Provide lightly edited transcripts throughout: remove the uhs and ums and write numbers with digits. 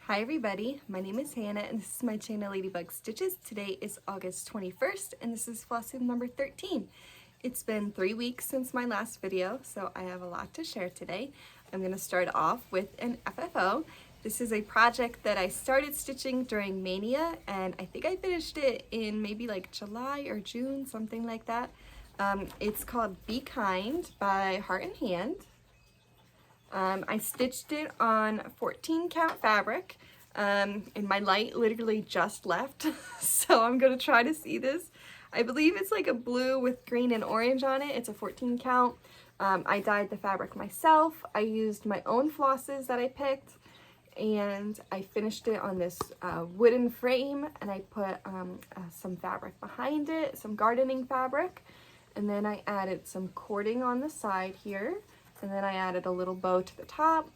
Hi everybody, my name is Hannah and this is my channel Ladybug Stitches. Today is August 21st and this is Flosstube number 13. It's been 3 weeks since my last video, so I have a lot to share today. I'm going to start off with an FFO. This is a project that I started stitching during Mania and I think I finished it in maybe like July or June, something like that. It's called Be Kind by Heart and Hand. I stitched it on 14 count fabric, and my light literally just left, so I'm going to try to see this. I believe it's like a blue with green and orange on it. It's a 14 count. I dyed the fabric myself. I used my own flosses that I picked, and I finished it on this wooden frame, and I put some fabric behind it, some gardening fabric, and then I added some cording on the side here. And then I added a little bow to the top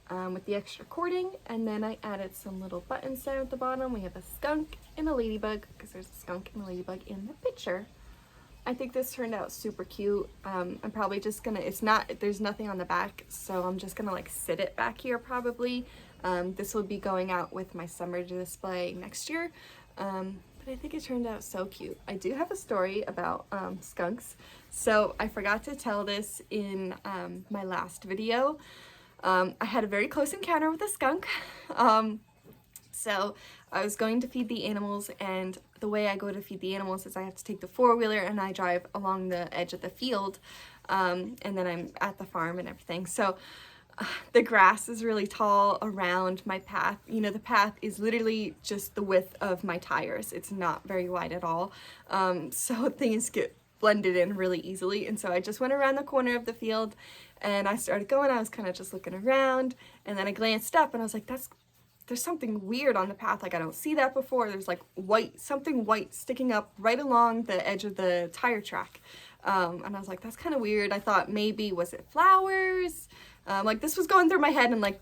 with the extra cording, and then I added some little buttons down at the bottom. We have a skunk and a ladybug, because there's a skunk and a ladybug in the picture. I think this turned out super cute. I'm probably just gonna, there's nothing on the back, so I'm just gonna like sit it back here probably. This will be going out with my summer display next year. But I think it turned out so cute. I do have a story about skunks. So I forgot to tell this in my last video. I had a very close encounter with a skunk. So I was going to feed the animals, and the way I go to feed the animals is I have to take the four-wheeler and I drive along the edge of the field, and then I'm at the farm and everything. So the grass is really tall around my path. You know, the path is literally just the width of my tires. It's not very wide at all. So things get blended in really easily. And so I just went around the corner of the field and I started going. I was kind of just looking around, and then I glanced up and I was like, there's something weird on the path. Like, I don't see that before. There's like something white sticking up right along the edge of the tire track. And I was like, that's kind of weird. I thought maybe, was it flowers? Like, this was going through my head in like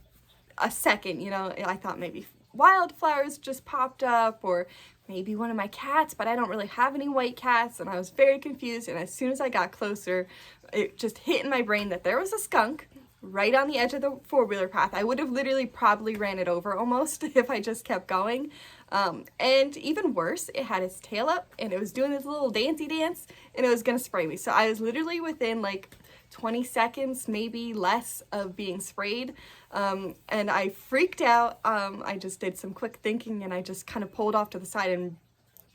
a second, you know. I thought maybe wildflowers just popped up, or maybe one of my cats, but I don't really have any white cats, and I was very confused. And as soon as I got closer, it just hit in my brain that there was a skunk right on the edge of the four-wheeler path. I would have literally probably ran it over almost if I just kept going. And even worse, it had its tail up and it was doing this little dancey dance and it was gonna spray me. So I was literally within like 20 seconds, maybe less, of being sprayed. And I freaked out. I just did some quick thinking and I just kind of pulled off to the side and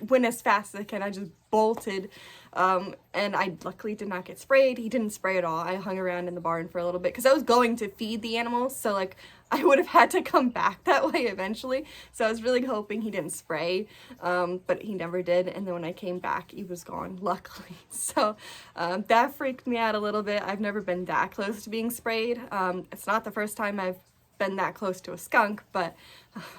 went as fast as I can. I just bolted, and I luckily did not get sprayed. He didn't spray at all. I hung around in the barn for a little bit because I was going to feed the animals, so like I would have had to come back that way eventually. So I was really hoping he didn't spray, but he never did. And then when I came back, he was gone, luckily. So that freaked me out a little bit. I've never been that close to being sprayed. It's not the first time I've been that close to a skunk, but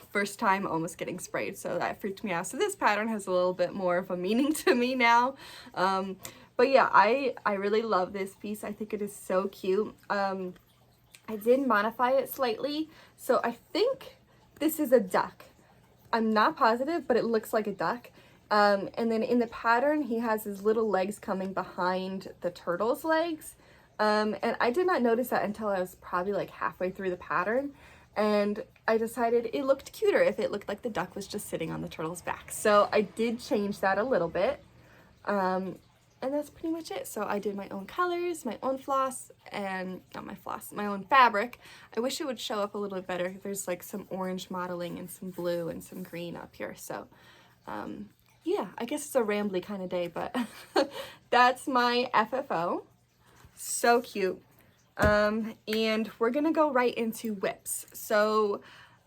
first time almost getting sprayed, so that freaked me out. So this pattern has a little bit more of a meaning to me now. But yeah, I really love this piece. I think it is so cute. I did modify it slightly, so I think this is a duck. I'm not positive, but it looks like a duck. And then in the pattern, he has his little legs coming behind the turtle's legs. And I did not notice that until I was probably like halfway through the pattern, and I decided it looked cuter if it looked like the duck was just sitting on the turtle's back. So I did change that a little bit, and that's pretty much it. So I did my own colors, my own floss, and not my floss, my own fabric. I wish it would show up a little bit better. There's like some orange modeling and some blue and some green up here. So yeah, I guess it's a rambly kind of day, but that's my FFO. So cute. And we're gonna go right into whips. So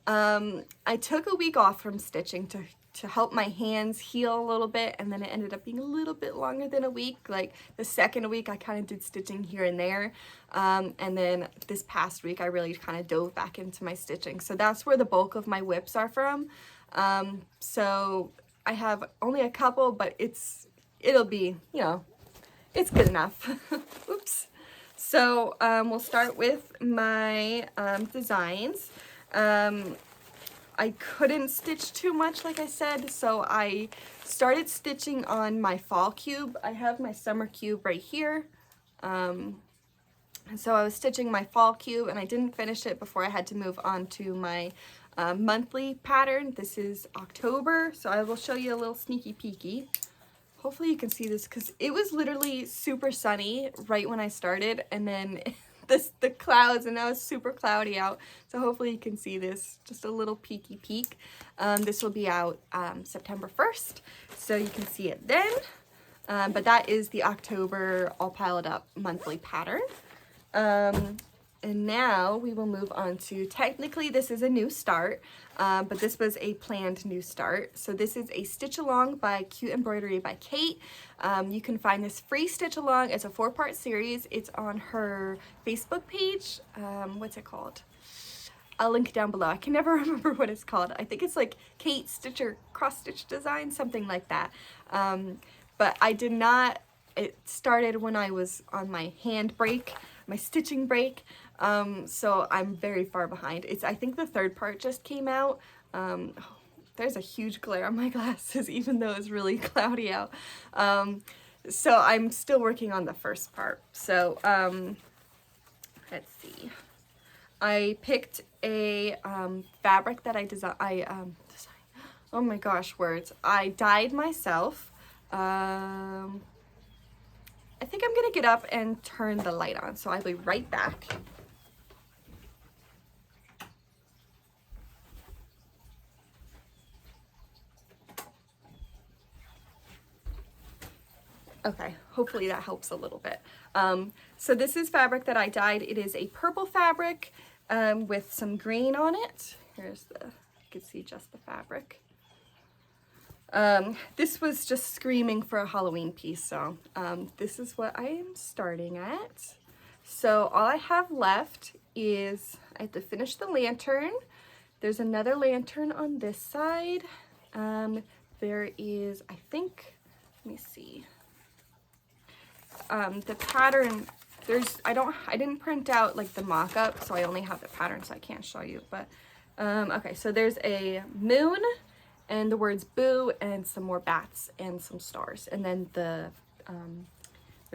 I took a week off from stitching to help my hands heal a little bit, and then it ended up being a little bit longer than a week. Like the second week I kind of did stitching here and there, and then this past week I really kind of dove back into my stitching. So that's where the bulk of my whips are from. So I have only a couple, but it'll be, you know, it's good enough. Oops. So we'll start with my designs. I couldn't stitch too much, like I said, so I started stitching on my fall cube. I have my summer cube right here. And so I was stitching my fall cube and I didn't finish it before I had to move on to my monthly pattern. This is October, so I will show you a little sneaky peeky. Hopefully you can see this because it was literally super sunny right when I started, and then the clouds, and now it's super cloudy out. So hopefully you can see this, just a little peeky peek. This will be out September 1st, so you can see it then. But that is the October all piled up monthly pattern. And now we will move on to, technically this is a new start, but this was a planned new start. So this is a stitch along by Cute Embroidery by Kate. You can find this free stitch along. It's a 4-part series. It's on her Facebook page. What's it called? I'll link it down below. I can never remember what it's called. I think it's like Kate Stitcher Cross Stitch Design, something like that. But I did not, it started when I was on my hand break, my stitching break. So I'm very far behind. I think the 3rd part just came out. There's a huge glare on my glasses, even though it's really cloudy out. So I'm still working on the 1st part. So, let's see. I picked a, fabric that I designed, oh my gosh, words. I dyed myself. I think I'm gonna get up and turn the light on, so I'll be right back. Okay, hopefully that helps a little bit. So this is fabric that I dyed. It is a purple fabric with some green on it. Here's the, you can see just the fabric. This was just screaming for a Halloween piece, so this is what I am starting at. So all I have left is I have to finish the lantern. There's another lantern on this side. There is, I think, let me see. The pattern, I didn't print out like the mock-up, so I only have the pattern, so I can't show you, but, okay, so there's a moon and the words boo and some more bats and some stars. And then there's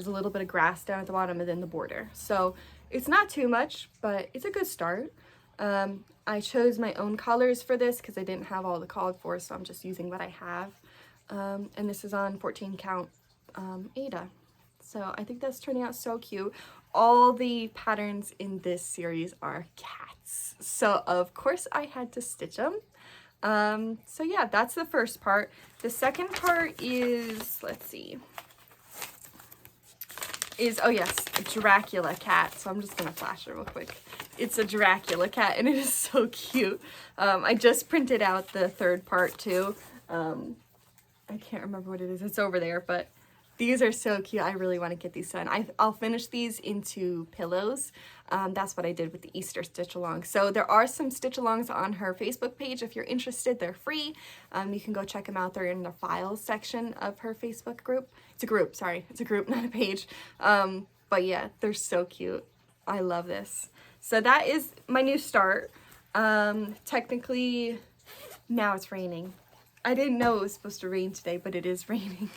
a little bit of grass down at the bottom and then the border. So it's not too much, but it's a good start. I chose my own colors for this because I didn't have all the called for, so I'm just using what I have. And this is on 14 count Aida. So I think that's turning out so cute. All the patterns in this series are cats. So of course I had to stitch them. So yeah, that's the first part. The second part is, let's see, oh yes, a Dracula cat. So I'm just gonna flash it real quick. It's a Dracula cat and it is so cute. I just printed out the 3rd part too. I can't remember what it is. It's over there, but these are so cute. I really want to get these done. I'll finish these into pillows. That's what I did with the Easter stitch along. So there are some stitch alongs on her Facebook page. If you're interested, they're free. You can go check them out. They're in the files section of her Facebook group. It's a group, sorry. It's a group, not a page. But yeah, they're so cute. I love this. So that is my new start. Technically, now it's raining. I didn't know it was supposed to rain today, but it is raining.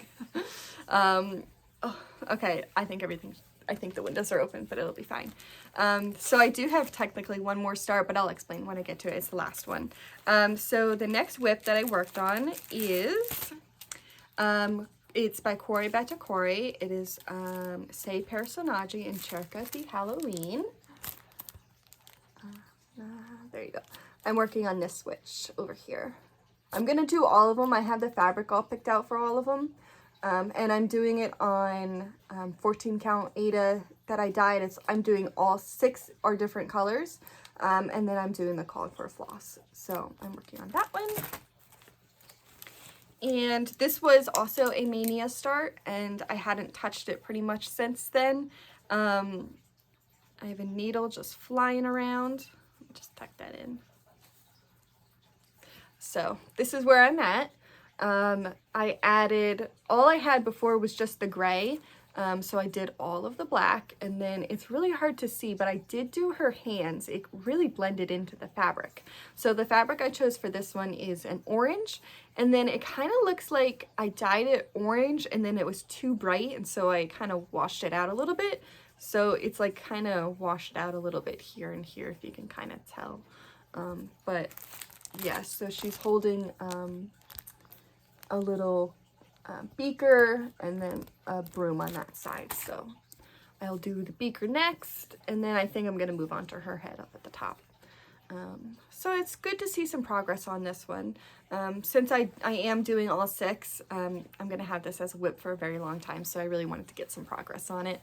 Oh, okay, I think the windows are open, but it'll be fine. So I do have technically one more start, but I'll explain when I get to it. It's the last one. So the next whip that I worked on is, it's by Cuore Bettacore. It is Sei Personaggi in Cerca di Halloween. There you go. I'm working on this switch over here. I'm gonna do all of them. I have the fabric all picked out for all of them. And I'm doing it on 14 count Aida that I dyed. I'm doing all 6 are different colors. And then I'm doing the called for floss. So I'm working on that one. And this was also a Mania start, and I hadn't touched it pretty much since then. I have a needle just flying around. Let me just tuck that in. So this is where I'm at. I added, all I had before was just the gray, so I did all of the black, and then it's really hard to see, but I did do her hands. It really blended into the fabric. So the fabric I chose for this one is an orange, and then it kind of looks like I dyed it orange and then it was too bright, and so I kind of washed it out a little bit. So it's like kind of washed out a little bit here and here, if you can kind of tell. But yeah, so she's holding a little beaker and then a broom on that side. So I'll do the beaker next, and then I think I'm gonna move on to her head up at the top. So it's good to see some progress on this one. Since I am doing all 6, I'm gonna have this as a whip for a very long time, so I really wanted to get some progress on it.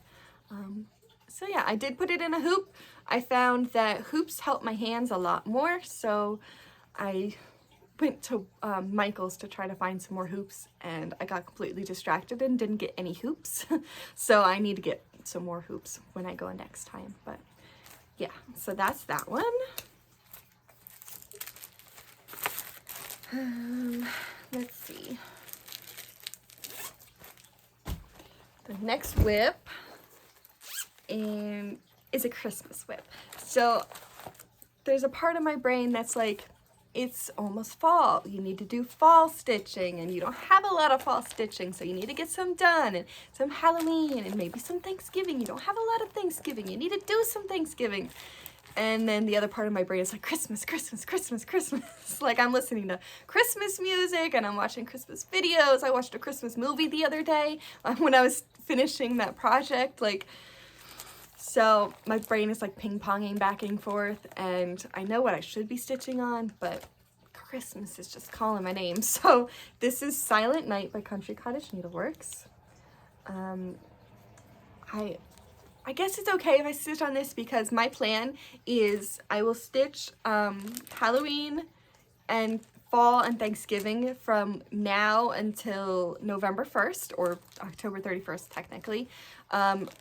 So yeah, I did put it in a hoop. I found that hoops help my hands a lot more, so I went to Michael's to try to find some more hoops, and I got completely distracted and didn't get any hoops. So I need to get some more hoops when I go next time. But yeah, so that's that one. Let's see. The next whip is a Christmas whip. So there's a part of my brain that's like, it's almost fall. You need to do fall stitching, and you don't have a lot of fall stitching, so you need to get some done, and some Halloween, and maybe some Thanksgiving. You don't have a lot of Thanksgiving. You need to do some Thanksgiving. And then the other part of my brain is like, Christmas, Christmas, Christmas, Christmas. Like, I'm listening to Christmas music and I'm watching Christmas videos. I watched a Christmas movie the other day when I was finishing that project. Like, so my brain is like ping-ponging back and forth, and I know what I should be stitching on, but Christmas is just calling my name. So this is Silent Night by Country Cottage Needleworks. I guess it's okay if I stitch on this, because my plan is I will stitch Halloween and fall and Thanksgiving from now until November 1st, or October 31st technically.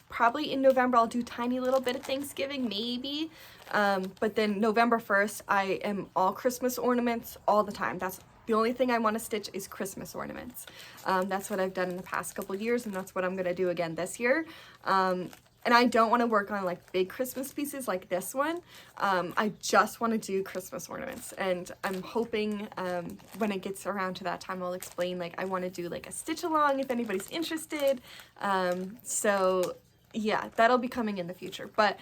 Probably in November I'll do tiny little bit of Thanksgiving, maybe. But then November 1st I am all Christmas ornaments all the time. That's the only thing I want to stitch is Christmas ornaments. That's what I've done in the past couple years, and that's what I'm going to do again this year. And I don't want to work on like big Christmas pieces like this one. I just want to do Christmas ornaments, and I'm hoping when it gets around to that time I'll explain, like, I want to do like a stitch along if anybody's interested. So yeah, that'll be coming in the future. But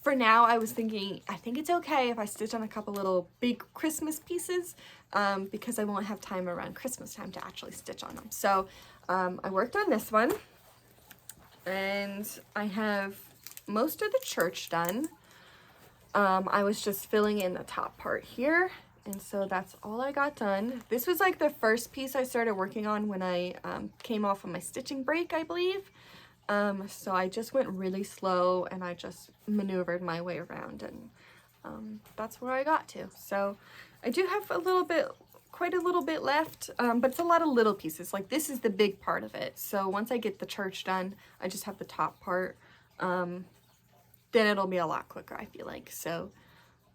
for now I was thinking, I think it's okay if I stitch on a couple little big Christmas pieces, because I won't have time around Christmas time to actually stitch on them. So I worked on this one. And I have most of the church done. I was just filling in the top part here, and so that's all I got done. This was like the first piece I started working on when I came off of my stitching break, I believe. So I just went really slow, and I just maneuvered my way around, and that's where I got to. So I do have quite a little bit left, but it's a lot of little pieces. Like, this is the big part of it. So once I get the church done, I just have the top part. Then it'll be a lot quicker, I feel like. So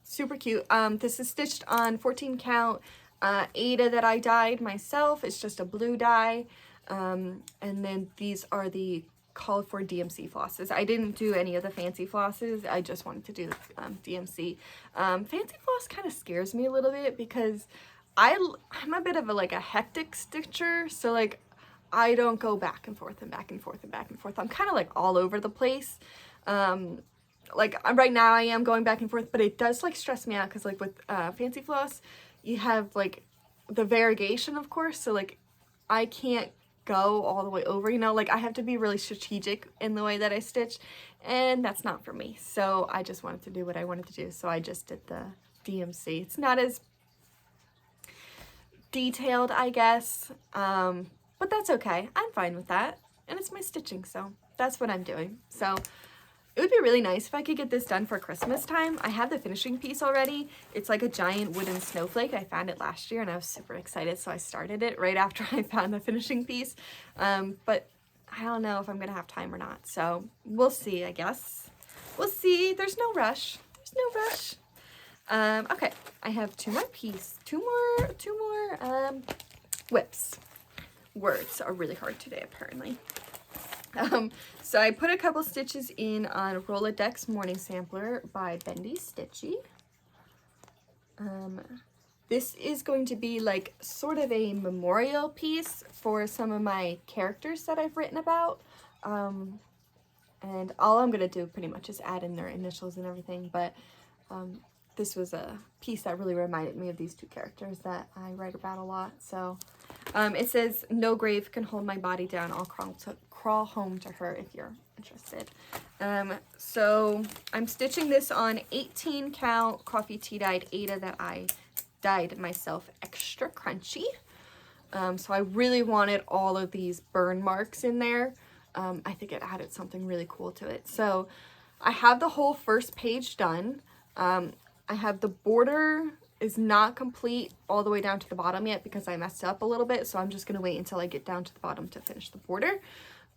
super cute. This is stitched on 14 count Ada that I dyed myself. It's just a blue dye. And then these are the called for DMC flosses. I didn't do any of the fancy flosses. I just wanted to do DMC. Fancy floss kind of scares me a little bit, because I'm a bit of a hectic stitcher, so like I don't go back and forth and back and forth and back and forth. I'm kind of like all over the place. Like right now I am going back and forth, but it does like stress me out, because like with fancy floss you have like the variegation, of course, so like I can't go all the way over, you know, like I have to be really strategic in the way that I stitch, and that's not for me. So I just wanted to do what I wanted to do, so I just did the DMC. It's not as detailed, I guess, but that's okay. I'm fine with that, and it's my stitching, so that's what I'm doing. So it would be really nice if I could get this done for Christmas time. I have the finishing piece already. It's like a giant wooden snowflake. I found it last year and I was super excited, so I started it right after I found the finishing piece. But I don't know if I'm gonna have time or not, so we'll see, I guess. We'll see. There's no rush. There's no rush. Okay, I have two more whips. Words are really hard today, apparently. So I put a couple stitches in on Rolodex Morning Sampler by Bendy Stitchy. This is going to be like sort of a memorial piece for some of my characters that I've written about. And all I'm going to do pretty much is add in their initials and everything, but this was a piece that really reminded me of these two characters that I write about a lot. So it says, "No grave can hold my body down. I'll crawl home to her if you're interested." So I'm stitching this on 18 count coffee tea dyed Aida that I dyed myself extra crunchy. So I really wanted all of these burn marks in there. I think it added something really cool to it. So I have the whole first page done. I have the border is not complete all the way down to the bottom yet because I messed up a little bit. So I'm just going to wait until I get down to the bottom to finish the border.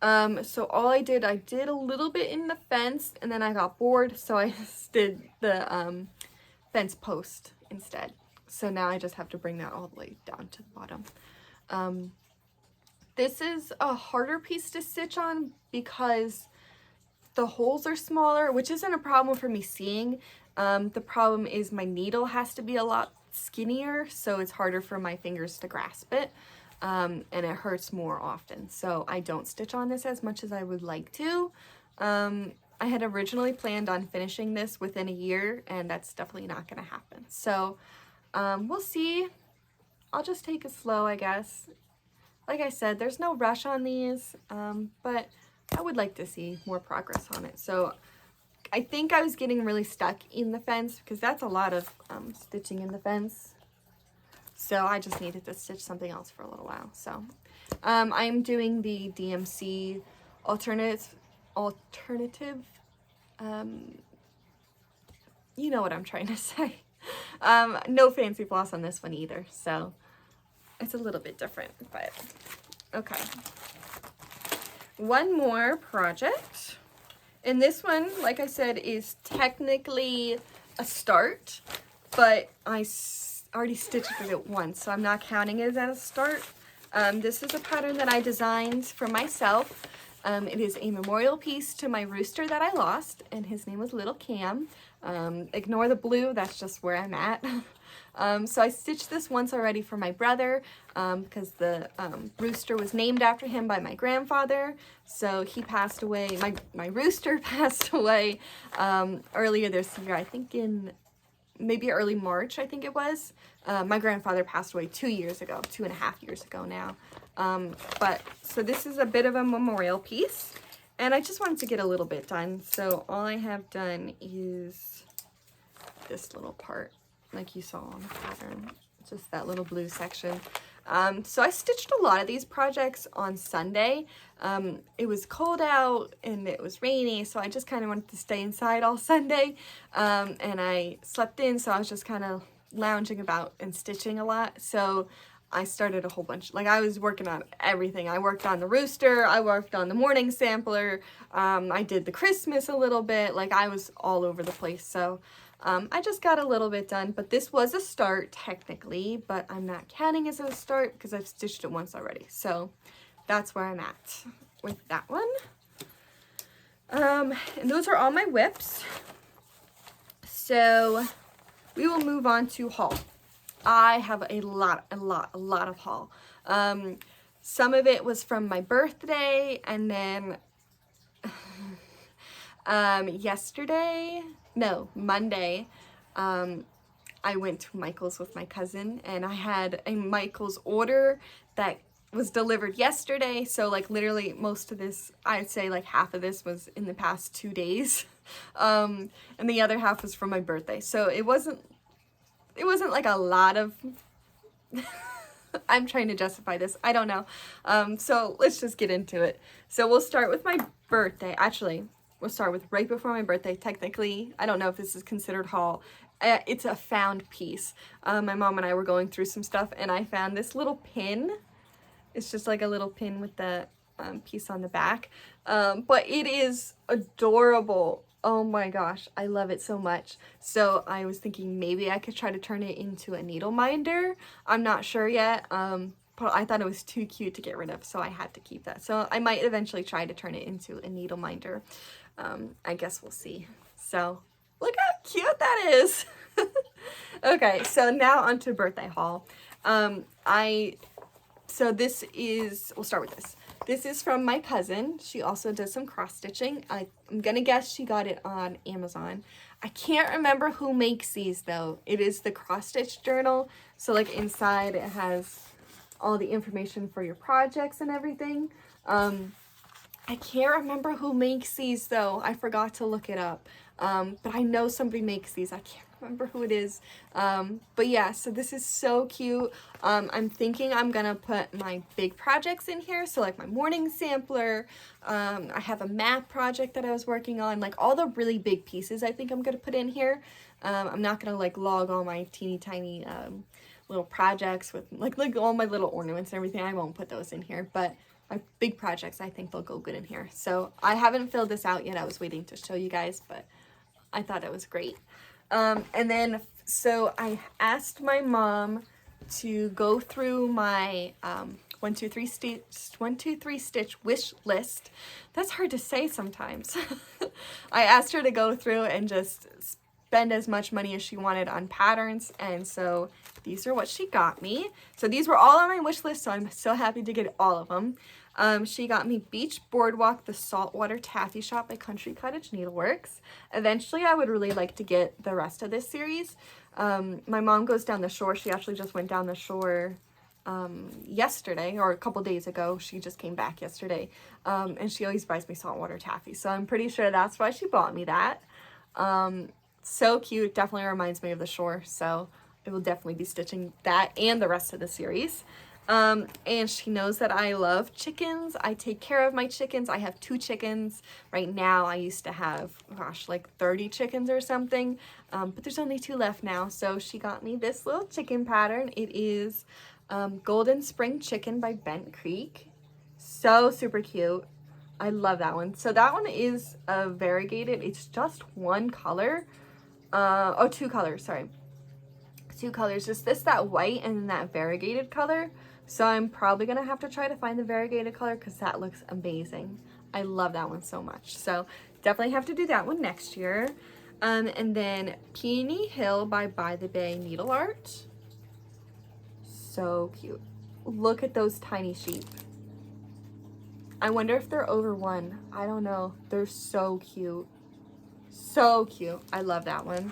So all I did a little bit in the fence and then I got bored. So I did the fence post instead. So now I just have to bring that all the way down to the bottom. This is a harder piece to stitch on because the holes are smaller, which isn't a problem for me seeing. The problem is my needle has to be a lot skinnier, so it's harder for my fingers to grasp it, and it hurts more often. So I don't stitch on this as much as I would like to. I had originally planned on finishing this within a year, and that's definitely not going to happen. So we'll see. I'll just take it slow, I guess. Like I said, there's no rush on these, but I would like to see more progress on it. So I think I was getting really stuck in the fence because that's a lot of stitching in the fence. So I just needed to stitch something else for a little while. So I'm doing the DMC alternative, you know what I'm trying to say. No fancy floss on this one either, so it's a little bit different, but okay. One more project, and this one, like I said, is technically a start, but I already stitched it once, so I'm not counting it as a start. This is a pattern that I designed for myself. It is a memorial piece to my rooster that I lost, and his name was Little Cam. Ignore the blue, that's just where I'm at. So I stitched this once already for my brother because the rooster was named after him by my grandfather. So he passed away, my rooster passed away earlier this year, I think in maybe early March, I think it was. My grandfather passed away 2 years ago, 2.5 years ago now. So this is a bit of a memorial piece. And I just wanted to get a little bit done. So all I have done is this little part, like you saw on the pattern, just that little blue section. So I stitched a lot of these projects on Sunday. It was cold out and it was rainy, so I just kind of wanted to stay inside all Sunday. And I slept in, so I was just kind of lounging about and stitching a lot. So I started a whole bunch, like I was working on everything. I worked on the rooster, I worked on the morning sampler, I did the Christmas a little bit, like I was all over the place. So I just got a little bit done, but this was a start technically, but I'm not counting as a start because I've stitched it once already. So that's where I'm at with that one. And those are all my whips. So we will move on to haul. I have a lot of haul. Some of it was from my birthday, and then Monday, I went to Michael's with my cousin, and I had a Michael's order that was delivered yesterday. So like literally most of this, I'd say like half of this was in the past 2 days. And the other half was from my birthday. So it wasn't like a lot of, I'm trying to justify this, I don't know. So let's just get into it. So we'll start with my birthday. Actually, we'll start with right before my birthday, technically. I don't know if this is considered haul. It's a found piece. My mom and I were going through some stuff, and I found this little pin. It's just like a little pin with the piece on the back. But it is adorable. Oh my gosh, I love it so much. So I was thinking maybe I could try to turn it into a needle minder. I'm not sure yet, but I thought it was too cute to get rid of, so I had to keep that. So I might eventually try to turn it into a needle minder. I guess we'll see. So look how cute that is. Okay, so now onto birthday haul. So this is, we'll start with this. This is from my cousin. She also does some cross stitching. I'm gonna guess she got it on Amazon. I can't remember who makes these though. It is the Cross Stitch Journal. So like inside it has all the information for your projects and everything. I can't remember who makes these though. I forgot to look it up. But I know somebody makes these. I can't remember who it is. But yeah, so this is so cute. I'm thinking I'm gonna put my big projects in here. So like my morning sampler, I have a map project that I was working on, like all the really big pieces I think I'm gonna put in here. I'm not gonna like log all my teeny tiny little projects with like all my little ornaments and everything. I won't put those in here, but my big projects, I think they'll go good in here. So I haven't filled this out yet. I was waiting to show you guys, but I thought it was great. And then, so I asked my mom to go through my 1, 2, 3 stitch wish list. That's hard to say sometimes. I asked her to go through and just spend as much money as she wanted on patterns, and so these are what she got me. So these were all on my wish list, so I'm so happy to get all of them. She got me Beach Boardwalk, the Saltwater Taffy Shop by Country Cottage Needleworks. Eventually, I would really like to get the rest of this series. My mom goes down the shore. She actually just went down the shore yesterday, or a couple days ago. She just came back yesterday, and she always buys me saltwater taffy, so I'm pretty sure that's why she bought me that. So cute. Definitely reminds me of the shore, so I will definitely be stitching that and the rest of the series. And she knows that I love chickens. I take care of my chickens. I have 2 chickens right now. I used to have, gosh, like 30 chickens or something, but there's only 2 left now. So she got me this little chicken pattern. It is Golden Spring Chicken by Bent Creek. So super cute. I love that one. So that one is variegated. It's just one color. 2 colors, sorry. 2 colors, just that white and then that variegated color. So I'm probably gonna have to try to find the variegated color because that looks amazing. I love that one so much. So definitely have to do that one next year. And then Peony Hill by the Bay Needle Art. So cute. Look at those tiny sheep. I wonder if they're over 1. I don't know. They're so cute. So cute. I love that one.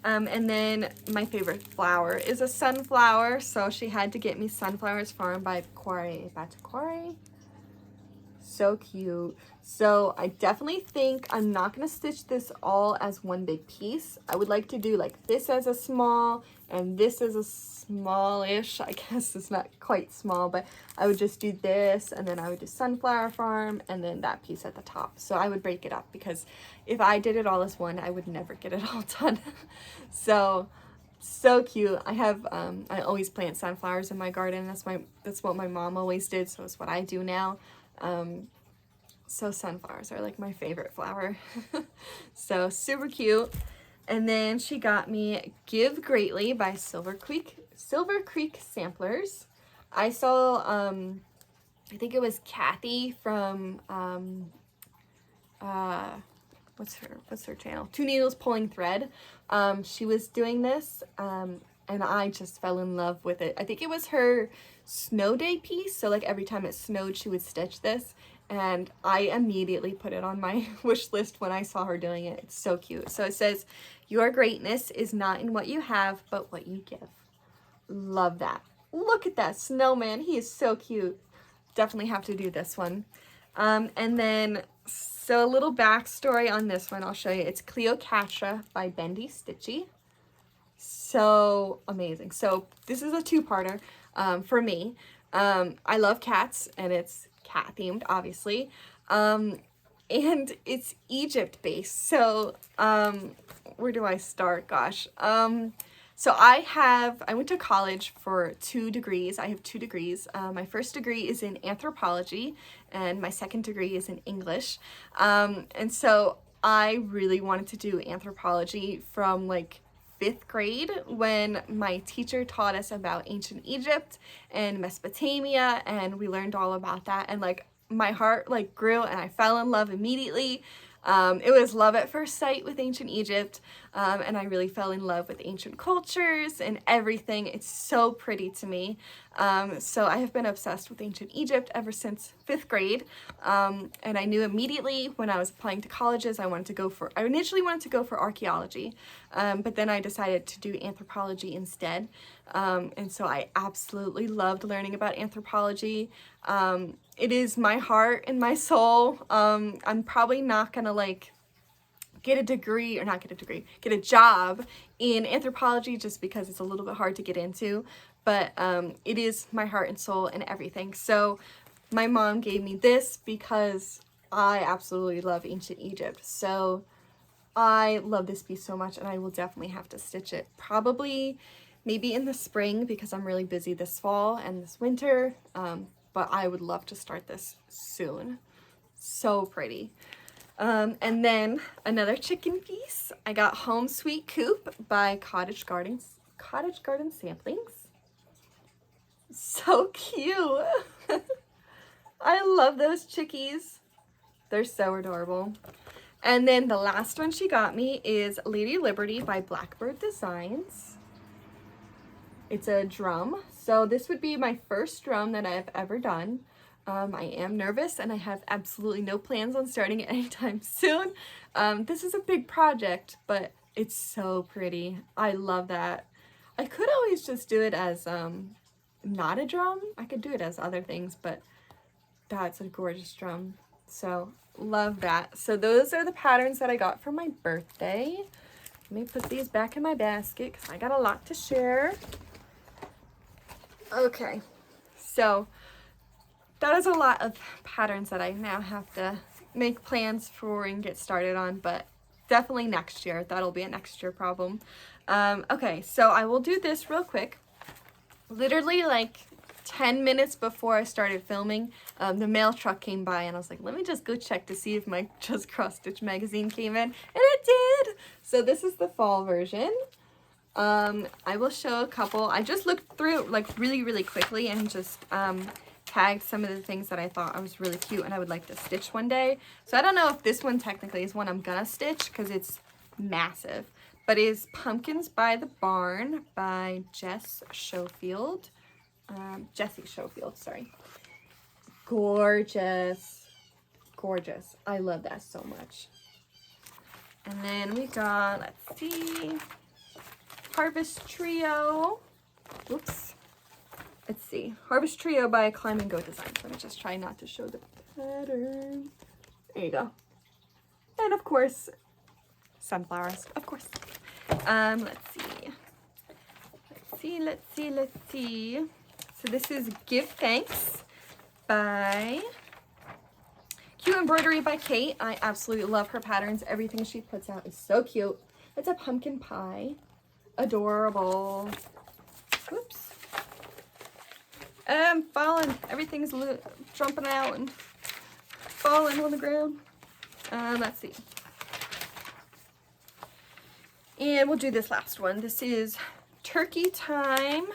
And then my favorite flower is a sunflower, so she had to get me Sunflowers Farm by Bataquare. So cute. So I definitely think I'm not going to stitch this all as one big piece. I would like to do like this as a small and this as a smallish. I guess it's not quite small, but I would just do this and then I would do Sunflower Farm and then that piece at the top. So I would break it up because if I did it all as one, I would never get it all done. So cute. I have I always plant sunflowers in my garden. That's what my mom always did, so it's what I do now. So sunflowers are like my favorite flower. So super cute. And then she got me Give Greatly by Silver Creek Samplers. I saw I think it was Kathy from what's her channel? 2 Needles Pulling Thread. She was doing this and I just fell in love with it. I think it was her snow day piece, so like every time it snowed she would stitch this, and I immediately put it on my wish list when I saw her doing it. It's so cute. So it says, "Your greatness is not in what you have, but what you give." Love that. Look at that snowman. He is so cute. Definitely have to do this one. And then, so a little backstory on this one, I'll show you. It's Cleocatra by Bendy Stitchy. So amazing. So this is a 2-parter for me. I love cats, and it's cat themed, obviously. And it's Egypt based. So where do I start? Gosh. So I went to college for 2 degrees. I have 2 degrees. My first degree is in anthropology and my second degree is in English. And so I really wanted to do anthropology from like 5th grade when my teacher taught us about ancient Egypt and Mesopotamia, and we learned all about that, and like my heart like grew and I fell in love immediately. It was love at first sight with ancient Egypt. and I really fell in love with ancient cultures and everything. It's so pretty to me. So I have been obsessed with ancient Egypt ever since 5th grade, and I knew immediately when I was applying to colleges I initially wanted to go for archaeology, but then I decided to do anthropology instead, and so I absolutely loved learning about anthropology. It is my heart and my soul. I'm probably not gonna like get a job in anthropology just because it's a little bit hard to get into, but it is my heart and soul and everything. So my mom gave me this because I absolutely love ancient Egypt. So I love this piece so much, and I will definitely have to stitch it probably maybe in the spring because I'm really busy this fall and this winter, but I would love to start this soon. So pretty. And then another chicken piece. I got Home Sweet Coop by Cottage Garden Samplings. So cute. I love those chickies. They're so adorable. And then the last one she got me is Lady Liberty by Blackbird Designs. It's a drum. So this would be my first drum that I've ever done. I am nervous and I have absolutely no plans on starting it anytime soon. This is a big project, but it's so pretty. I love that. I could always just do it as not a drum. I could do it as other things, but that's a gorgeous drum. So love that. So those are the patterns that I got for my birthday. Let me put these back in my basket because I got a lot to share. Okay, so that is a lot of patterns that I now have to make plans for and get started on, but definitely next year. That'll be a next year problem. Okay, so I will do this real quick. Literally like 10 minutes before I started filming, the mail truck came by and I was like, let me just go check to see if my Just Cross Stitch magazine came in, and it did! So this is the fall version. I will show a couple. I just looked through like really quickly and just tagged some of the things that I thought was really cute and I would like to stitch one day. So I don't know if this one technically is one I'm gonna stitch because it's massive, but it is Pumpkins by the Barn by Jessie Schofield, sorry. Gorgeous. I love that so much. And then we got, let's see, Harvest Trio. Oops. Let's see. Harvest Trio by Climb and Go Designs. Let me just try not to show the pattern. There you go. And of course, sunflowers. Of course. Let's see. So this is Give Thanks by Cute Embroidery by Kate. I absolutely love her patterns. Everything she puts out is so cute. It's a pumpkin pie. Adorable. Whoops. I'm falling. Everything's jumping out and falling on the ground. Let's see. And we'll do this last one. This is Turkey Time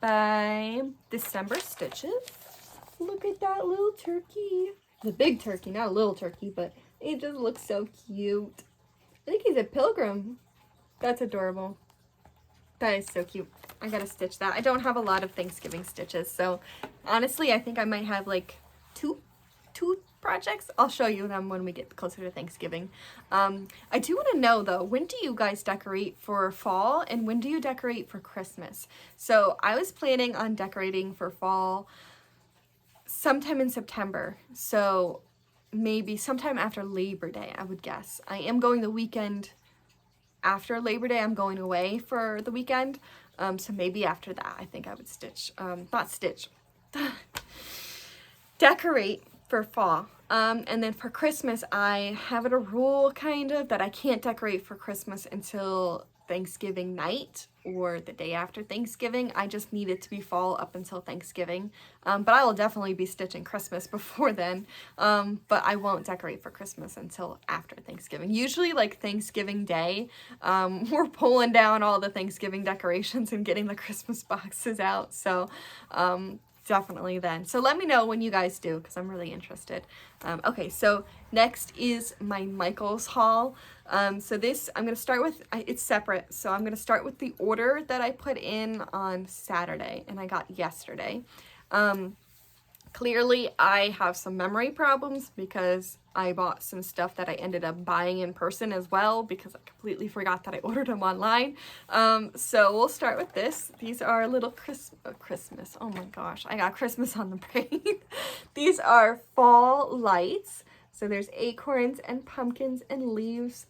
by December Stitches. Look at that little turkey. It's a big turkey, not a little turkey, but it just looks so cute. I think he's a pilgrim. That's adorable. That is so cute. I gotta stitch that. I don't have a lot of Thanksgiving stitches, so honestly, I think I might have like two projects. I'll show you them when we get closer to Thanksgiving. I do want to know though, when do you guys decorate for fall and when do you decorate for Christmas? So I was planning on decorating for fall sometime in September, so maybe sometime after Labor Day, I would guess. I am going the weekend after Labor Day. I'm going away for the weekend, so maybe after that I think I would decorate for fall. And then for Christmas, I have it a rule kind of that I can't decorate for Christmas until Thanksgiving night or the day after Thanksgiving. I just need it to be fall up until Thanksgiving. But I will definitely be stitching Christmas before then. But I won't decorate for Christmas until after Thanksgiving. Usually like Thanksgiving Day, we're pulling down all the Thanksgiving decorations and getting the Christmas boxes out. So definitely then. So let me know when you guys do, because I'm really interested. Okay, so next is my Michaels haul. So this, I'm going to start with, it's separate. So I'm going to start with the order that I put in on Saturday and I got yesterday. Clearly, I have some memory problems because I bought some stuff that I ended up buying in person as well because I completely forgot that I ordered them online. So we'll start with this. These are little Christmas. Oh my gosh, I got Christmas on the brain. These are fall lights. So there's acorns and pumpkins and leaves.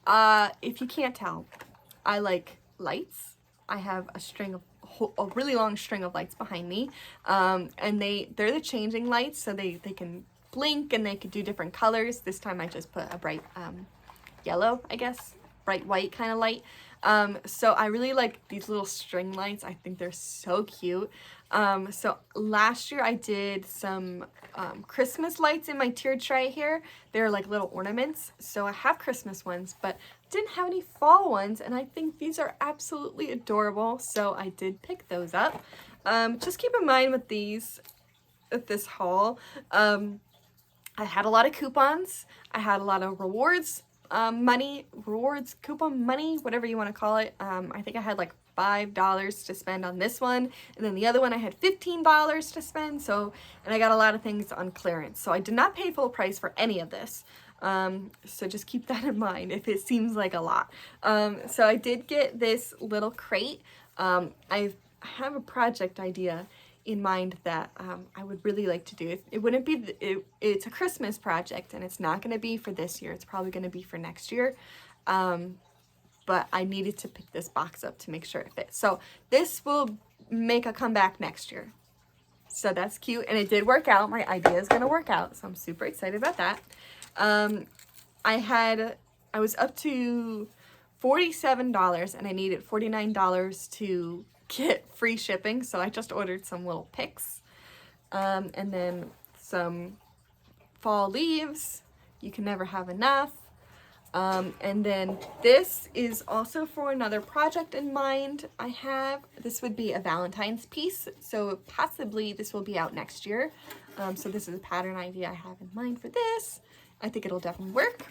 If you can't tell, I like lights. I have a really long string of lights behind me, and they're the changing lights, so they can blink and they could do different colors. This time I just put a bright yellow, I guess, bright white kind of light. So I really like these little string lights. I think they're so cute. So last year I did some Christmas lights in my tiered tray here. They're like little ornaments. So I have Christmas ones, but didn't have any fall ones, and I think these are absolutely adorable. So I did pick those up. Just keep in mind with this haul, I had a lot of coupons. I had a lot of rewards coupon money, whatever you want to call it. I think I had like $5 to spend on this one, and then the other one I had $15 to spend. So, and I got a lot of things on clearance. So I did not pay full price for any of this. So just keep that in mind if it seems like a lot. So I did get this little crate. I have a project idea in mind that I would really like to do. It wouldn't be, it's a Christmas project, and it's not going to be for this year. It's probably going to be for next year. But I needed to pick this box up to make sure it fits. So this will make a comeback next year. So that's cute, and it did work out. My idea is going to work out, so I'm super excited about that. I was up to $47 and I needed $49 to get free shipping, so I just ordered some little picks, and then some fall leaves. You can never have enough. And then this is also for another project in mind I have. This would be a Valentine's piece, so possibly this will be out next year. So this is a pattern idea I have in mind for this. I think it'll definitely work.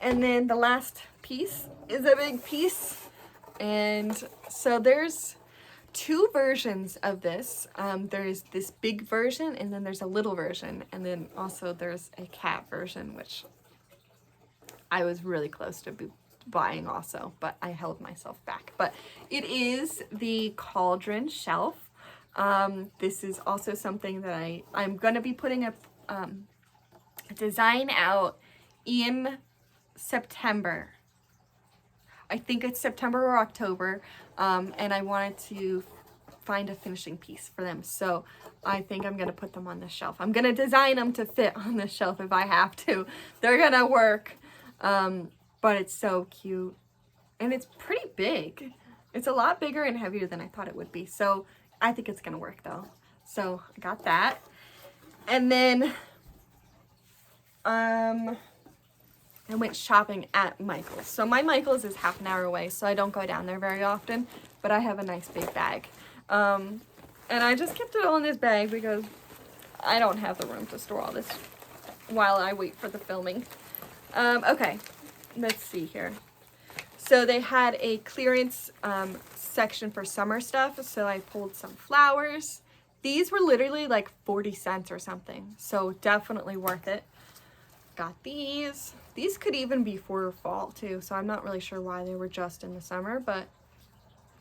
And then the last piece is a big piece, and so there's two versions of this. There's this big version, and then there's a little version, and then also there's a cat version, which I was really close to buying also, but I held myself back. But it is the cauldron shelf. This is also something that I'm gonna be putting a design out in September. I think it's September or October, and I wanted to find a finishing piece for them. So I think I'm gonna put them on the shelf. I'm gonna design them to fit on the shelf if I have to. They're gonna work. But it's so cute, and it's pretty big. It's a lot bigger and heavier than I thought it would be. So I think it's gonna work though. So I got that. And then I went shopping at Michael's. So my Michael's is half an hour away, so I don't go down there very often, but I have a nice big bag. And I just kept it all in this bag because I don't have the room to store all this while I wait for the filming. Okay, let's see here. So they had a clearance section for summer stuff, so I pulled some flowers. These were literally like 40 cents or something, so definitely worth it. Got these. These could even be for fall too, so I'm not really sure why they were just in the summer, but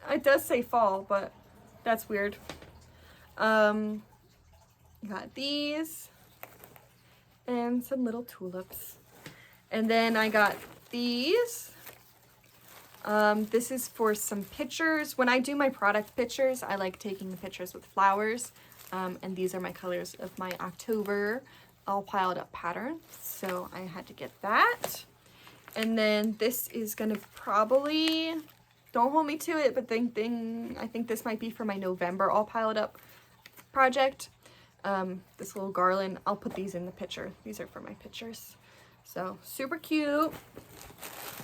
it does say fall, but that's weird. Got these and some little tulips. And then I got these. This is for some pictures. When I do my product pictures, I like taking the pictures with flowers. And these are my colors of my October all piled up pattern. So I had to get that. And then this is gonna probably, don't hold me to it, but I think this might be for my November all piled up project. This little garland, I'll put these in the picture. These are for my pictures. So super cute.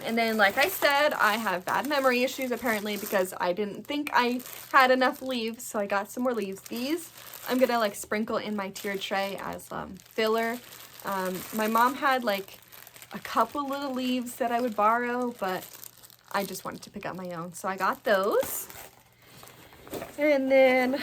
And then, like I said, I have bad memory issues apparently because I didn't think I had enough leaves, so I got some more leaves. These I'm gonna like sprinkle in my tiered tray as filler. My mom had like a couple little leaves that I would borrow, but I just wanted to pick up my own, so I got those. And then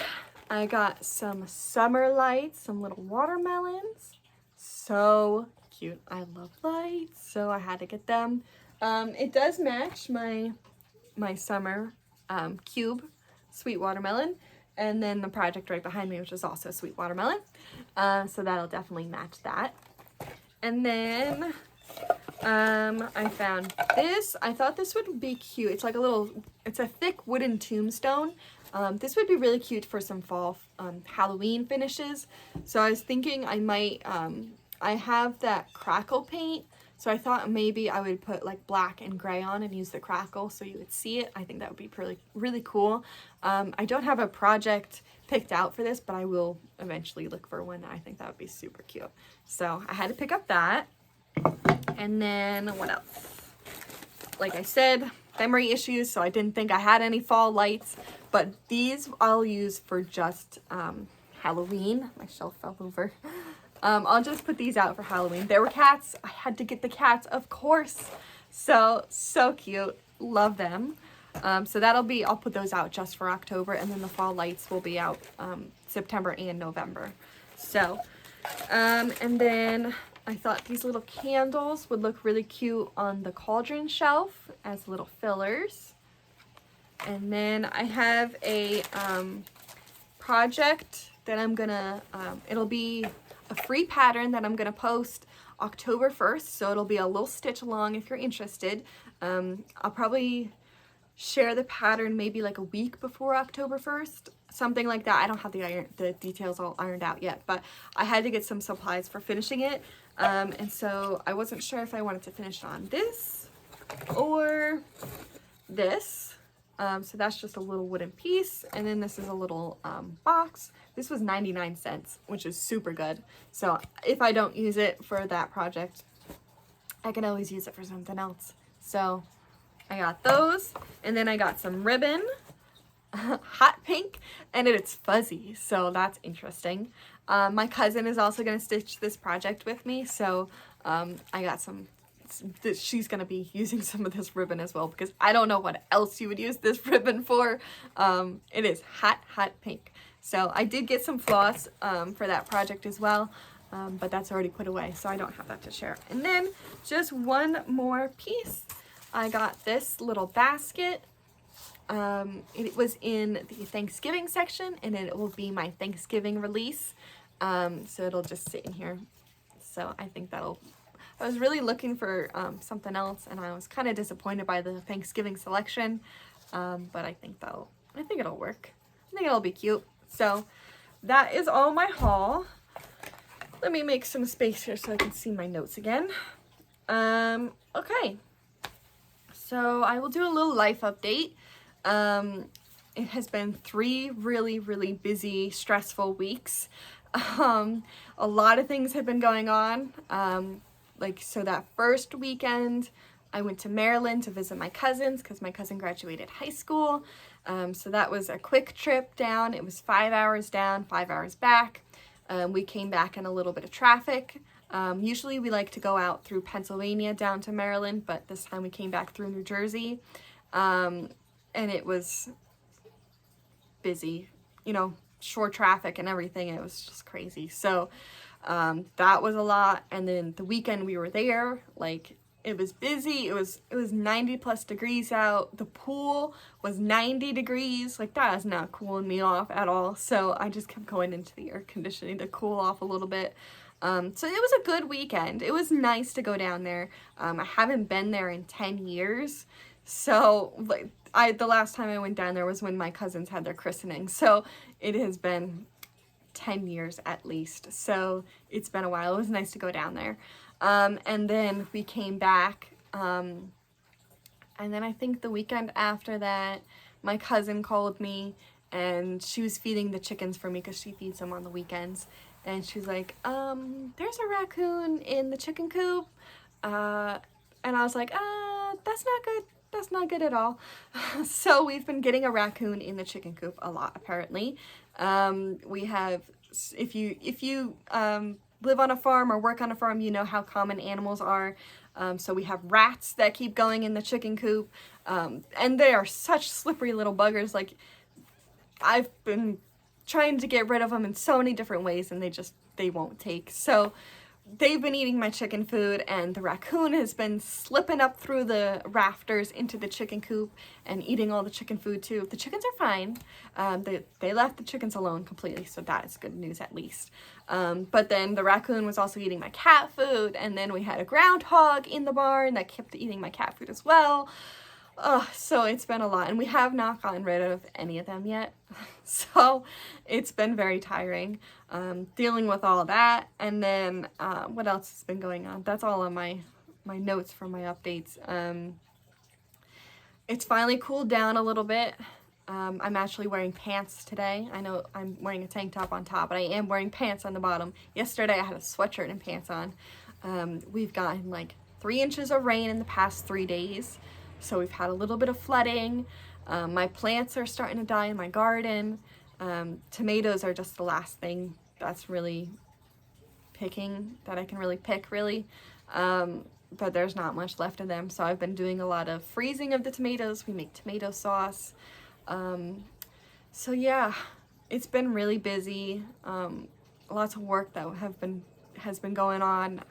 I got some summer lights, some little watermelons. So cute. I love lights, so I had to get them. It does match my summer cube sweet watermelon, and then the project right behind me, which is also sweet watermelon. So that'll definitely match that. And then I found this. I thought this would be cute. It's like it's a thick wooden tombstone. This would be really cute for some fall Halloween finishes. So I was thinking I might, I have that crackle paint. So I thought maybe I would put like black and gray on and use the crackle so you would see it. I think that would be really, really cool. I don't have a project picked out for this, but I will eventually look for one. I think that would be super cute. So I had to pick up that. And then what else? Like I said, memory issues, so I didn't think I had any fall lights, but these I'll use for just Halloween. My shelf fell over. I'll just put these out for Halloween. There were cats. I had to get the cats, of course. So cute. Love them. So I'll put those out just for October, and then the fall lights will be out September and November. So, and then I thought these little candles would look really cute on the cauldron shelf as little fillers. And then I have a project that I'm gonna, it'll be a free pattern that I'm gonna post October 1st, so it'll be a little stitch along if you're interested. I'll probably share the pattern maybe like a week before October 1st, something like that. I don't have the details all ironed out yet, but I had to get some supplies for finishing it, and so I wasn't sure if I wanted to finish on this or this. So that's just a little wooden piece, and then this is a little box. This was 99 cents, which is super good. So if I don't use it for that project, I can always use it for something else. So I got those, and then I got some ribbon, hot pink, and it's fuzzy, so that's interesting. My cousin is also going to stitch this project with me, so I got some. She's going to be using some of this ribbon as well, because I don't know what else you would use this ribbon for. It is hot pink. So I did get some floss for that project as well, but that's already put away, so I don't have that to share. And then just one more piece. I got this little basket. It was in the Thanksgiving section, and it will be my Thanksgiving release. So it'll just sit in here. So I think I was really looking for something else, and I was kind of disappointed by the Thanksgiving selection, but I think it'll work. I think it'll be cute. So that is all my haul. Let me make some space here so I can see my notes again. Okay, so I will do a little life update. It has been 3 really, really busy, stressful weeks. A lot of things have been going on. So that first weekend, I went to Maryland to visit my cousins because my cousin graduated high school. So that was a quick trip down. It was 5 hours down, 5 hours back. We came back in a little bit of traffic. Usually we like to go out through Pennsylvania down to Maryland, but this time we came back through New Jersey. And it was busy, short traffic and everything. It was just crazy. So that was a lot. And then the weekend we were there, it was busy. It was 90 plus degrees out. The pool was 90 degrees. That is not cooling me off at all. So I just kept going into the air conditioning to cool off a little bit. So it was a good weekend. It was nice to go down there. I haven't been there in 10 years. So the last time I went down there was when my cousins had their christening. So it has been 10 years at least. So it's been a while. It was nice to go down there. And then we came back. And then I think the weekend after that, my cousin called me and she was feeding the chickens for me because she feeds them on the weekends. And she's like, there's a raccoon in the chicken coop. And I was like, that's not good. That's not good at all. So we've been getting a raccoon in the chicken coop a lot, apparently. We have, if you live on a farm or work on a farm, you know how common animals are. So we have rats that keep going in the chicken coop, and they are such slippery little buggers. Like, I've been trying to get rid of them in so many different ways, and they won't take. So they've been eating my chicken food, and the raccoon has been slipping up through the rafters into the chicken coop and eating all the chicken food too. The chickens are fine. They left the chickens alone completely, so that is good news at least. But then the raccoon was also eating my cat food, and then we had a groundhog in the barn that kept eating my cat food as well. So it's been a lot, and we have not gotten rid of any of them yet. So it's been very tiring, dealing with all that. And then, what else has been going on? That's all on my notes from my updates. It's finally cooled down a little bit. I'm actually wearing pants today. I know I'm wearing a tank top on top, but I am wearing pants on the bottom. Yesterday I had a sweatshirt and pants on. We've gotten like 3 inches of rain in the past 3 days. So we've had a little bit of flooding. My plants are starting to die in my garden. Tomatoes are just the last thing that's really that I can really pick, really. But there's not much left of them. So I've been doing a lot of freezing of the tomatoes. We make tomato sauce. So yeah, it's been really busy. Lots of work that has been going on.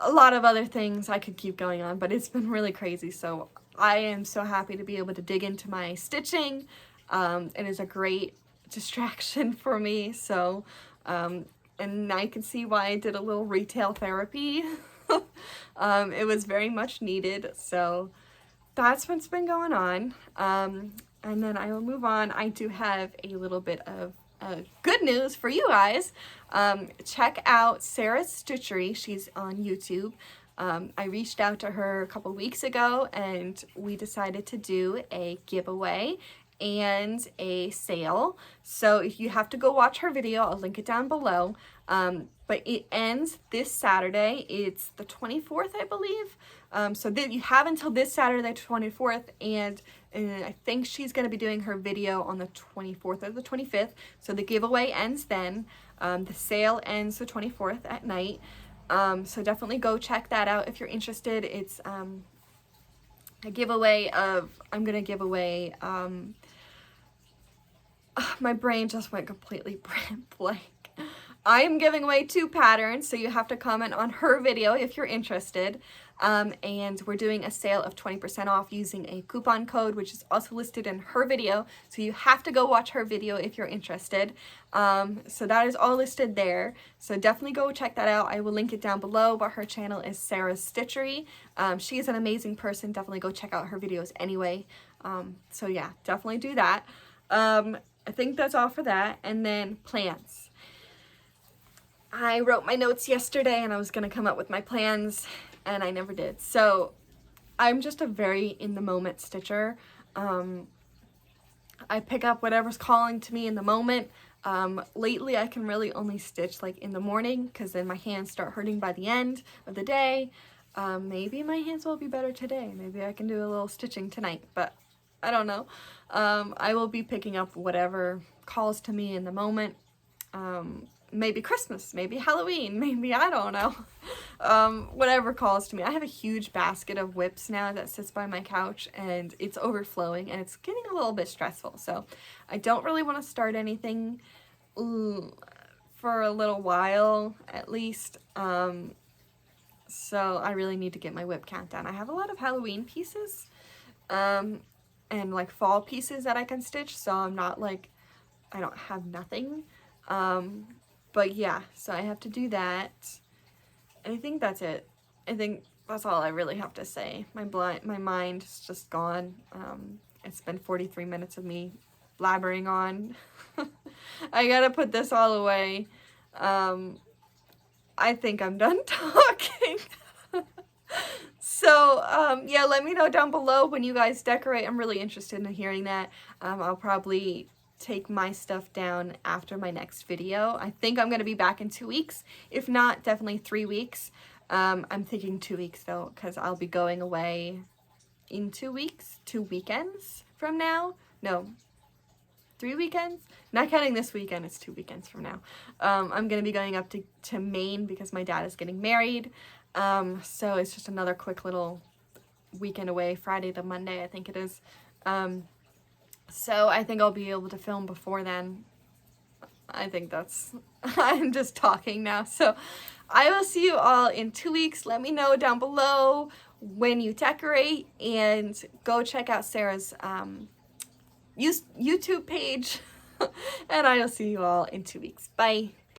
A lot of other things I could keep going on, but it's been really crazy. So I am so happy to be able to dig into my stitching. It is a great distraction for me. So, and I can see why I did a little retail therapy. It was very much needed. So that's what's been going on. And then I will move on. I do have a little bit of good news for you guys. Check out Sarah's Stitchery. She's on YouTube. I reached out to her a couple weeks ago, and we decided to do a giveaway and a sale. So if you have to go watch her video, I'll link it down below. But it ends this Saturday. It's the 24th, I believe. So you have until this Saturday, 24th, and I think she's going to be doing her video on the 24th or the 25th. So the giveaway ends then. The sale ends the 24th at night. So definitely go check that out if you're interested. It's a giveaway of, I'm going to give away, my brain just went completely blank. I am giving away 2 patterns, so you have to comment on her video if you're interested. And we're doing a sale of 20% off using a coupon code, which is also listed in her video. So you have to go watch her video if you're interested. So that is all listed there. So definitely go check that out. I will link it down below, but her channel is Sarah's Stitchery. She is an amazing person. Definitely go check out her videos anyway. So yeah, definitely do that. I think that's all for that. And then plants. I wrote my notes yesterday and I was going to come up with my plans, and I never did. So I'm just a very in the moment stitcher. I pick up whatever's calling to me in the moment. Lately I can really only stitch like in the morning, because then my hands start hurting by the end of the day. Maybe my hands will be better today. Maybe I can do a little stitching tonight, but I don't know. I will be picking up whatever calls to me in the moment. Maybe Christmas, maybe Halloween, maybe, I don't know. Whatever calls to me. I have a huge basket of whips now that sits by my couch, and it's overflowing, and it's getting a little bit stressful. So I don't really want to start anything for a little while, at least. So I really need to get my whip count down. I have a lot of Halloween pieces, and like fall pieces that I can stitch, so I'm not like, I don't have nothing. But yeah, so I have to do that. And I think that's it. I think that's all I really have to say. My mind is just gone. It's been 43 minutes of me blabbering on. I gotta put this all away. I think I'm done talking. So, yeah, let me know down below when you guys decorate. I'm really interested in hearing that. I'll probably take my stuff down after my next video. I think I'm going to be back in 2 weeks. If not, definitely 3 weeks. I'm thinking 2 weeks though, because I'll be going away in 2 weeks, 2 weekends from now. No, 3 weekends? Not counting this weekend, it's 2 weekends from now. I'm gonna be going up to Maine because my dad is getting married. So it's just another quick little weekend away, Friday to Monday, I think it is. So I think I'll be able to film before then. I think that's, I'm just talking now. So I will see you all in 2 weeks. Let me know down below when you decorate, and go check out Sarah's YouTube page. And I will see you all in 2 weeks. Bye.